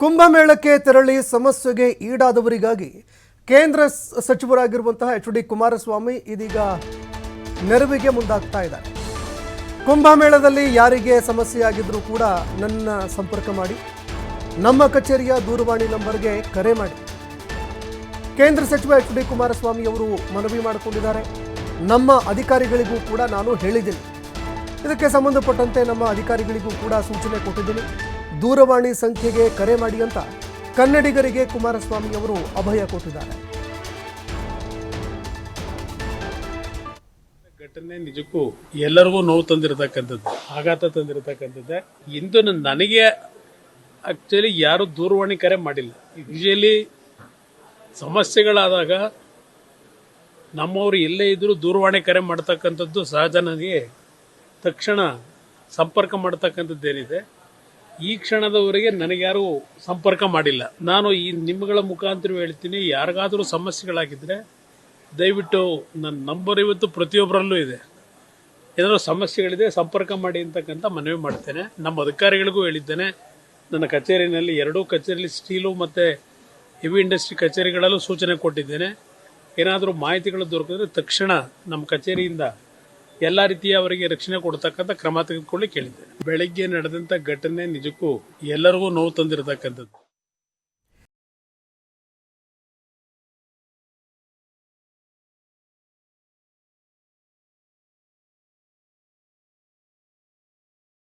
ಕುಂಭಮೇಳಕ್ಕೆ ತೆರಳಿ ಸಮಸ್ಯೆಗೆ ಈಡಾದವರಿಗಾಗಿ ಕೇಂದ್ರ ಸಚಿವರಾಗಿರುವಂತಹ ಎಚ್.ಡಿ. ಕುಮಾರಸ್ವಾಮಿ ಇದೀಗ ನೆರವಿಗೆ ಮುಂದಾಗ್ತಾ ಇದ್ದಾರೆ. ಕುಂಭಮೇಳದಲ್ಲಿ ಯಾರಿಗೆ ಸಮಸ್ಯೆಯಾಗಿದ್ರೂ ಕೂಡ ನನ್ನ ಸಂಪರ್ಕ ಮಾಡಿ, ನಮ್ಮ ಕಚೇರಿಯ ದೂರವಾಣಿ ನಂಬರ್ಗೆ ಕರೆ ಮಾಡಿ. ಕೇಂದ್ರ ಸಚಿವ ಎಚ್.ಡಿ. ಕುಮಾರಸ್ವಾಮಿ ಅವರು ಮನವಿ ಮಾಡಿಕೊಂಡಿದ್ದಾರೆ. ನಮ್ಮ ಅಧಿಕಾರಿಗಳಿಗೂ ಕೂಡ ನಾನು ಹೇಳಿದ್ದೀನಿ, ಇದಕ್ಕೆ ಸಂಬಂಧಪಟ್ಟಂತೆ ನಮ್ಮ ಅಧಿಕಾರಿಗಳಿಗೂ ಕೂಡ ಸೂಚನೆ ಕೊಟ್ಟಿದ್ದೀನಿ. ದೂರವಾಣಿ ಸಂಖ್ಯೆಗೆ ಕರೆ ಮಾಡಿ ಅಂತ ಕನ್ನಡಿಗರಿಗೆ ಕುಮಾರಸ್ವಾಮಿ ಅವರು ಅಭಯ ಕೊಟ್ಟಿದ್ದಾರೆ. ಘಟನೆ ನಿಜಕ್ಕೂ ಎಲ್ಲರಿಗೂ ನೋವು ತಂದಿರತಕ್ಕಂಥದ್ದು, ಆಘಾತ ತಂದಿರತಕ್ಕಂಥದ್ದೇ. ಇಂದು ನನಗೆ ಆಕ್ಚುಲಿ ಯಾರು ದೂರವಾಣಿ ಕರೆ ಮಾಡಿಲ್ಲ. ಯೂಶಲಿ ಸಮಸ್ಯೆಗಳಾದಾಗ ನಮ್ಮವರು ಎಲ್ಲೇ ಇದ್ರೂ ದೂರವಾಣಿ ಕರೆ ಮಾಡ್ತಕ್ಕಂಥದ್ದು ಸಹಜ. ನನಗೆ ತಕ್ಷಣ ಸಂಪರ್ಕ ಮಾಡ್ತಕ್ಕಂಥದ್ದೇನಿದೆ, ಈ ಕ್ಷಣದವರೆಗೆ ನನಗ್ಯಾರು ಸಂಪರ್ಕ ಮಾಡಿಲ್ಲ. ನಾನು ಈ ನಿಮ್ಮಗಳ ಮುಖಾಂತರ ಹೇಳ್ತೀನಿ, ಯಾರಿಗಾದರೂ ಸಮಸ್ಯೆಗಳಾಗಿದ್ದರೆ ದಯವಿಟ್ಟು ನನ್ನ ನಂಬರ್ ಇವತ್ತು ಪ್ರತಿಯೊಬ್ಬರಲ್ಲೂ ಇದೆ. ಏನಾದರೂ ಸಮಸ್ಯೆಗಳಿದೆ ಸಂಪರ್ಕ ಮಾಡಿ ಅಂತಕ್ಕಂಥ ಮನವಿ ಮಾಡ್ತೇನೆ. ನಮ್ಮ ಅಧಿಕಾರಿಗಳಿಗೂ ಹೇಳಿದ್ದೇನೆ. ನನ್ನ ಕಚೇರಿನಲ್ಲಿ ಎರಡೂ ಕಚೇರಿಯಲ್ಲಿ ಸ್ಟೀಲು ಮತ್ತು ಹೆವಿ ಇಂಡಸ್ಟ್ರಿ ಕಚೇರಿಗಳಲ್ಲೂ ಸೂಚನೆ ಕೊಟ್ಟಿದ್ದೇನೆ. ಏನಾದರೂ ಮಾಹಿತಿಗಳು ದೊರಕಿದ್ರೆ ತಕ್ಷಣ ನಮ್ಮ ಕಚೇರಿಯಿಂದ ಎಲ್ಲ ರೀತಿಯ ಅವರಿಗೆ ರಕ್ಷಣೆ ಕೊಡ್ತಕ್ಕಂಥ ಕ್ರಮ ತೆಗೆದುಕೊಳ್ಳಿ ಕೇಳಿದ್ದೇನೆ. ಬೆಳಗ್ಗೆ ನಡೆದಂಥ ಘಟನೆ ನಿಜಕ್ಕೂ ಎಲ್ಲರಿಗೂ ನೋವು ತಂದಿರತಕ್ಕಂಥದ್ದು.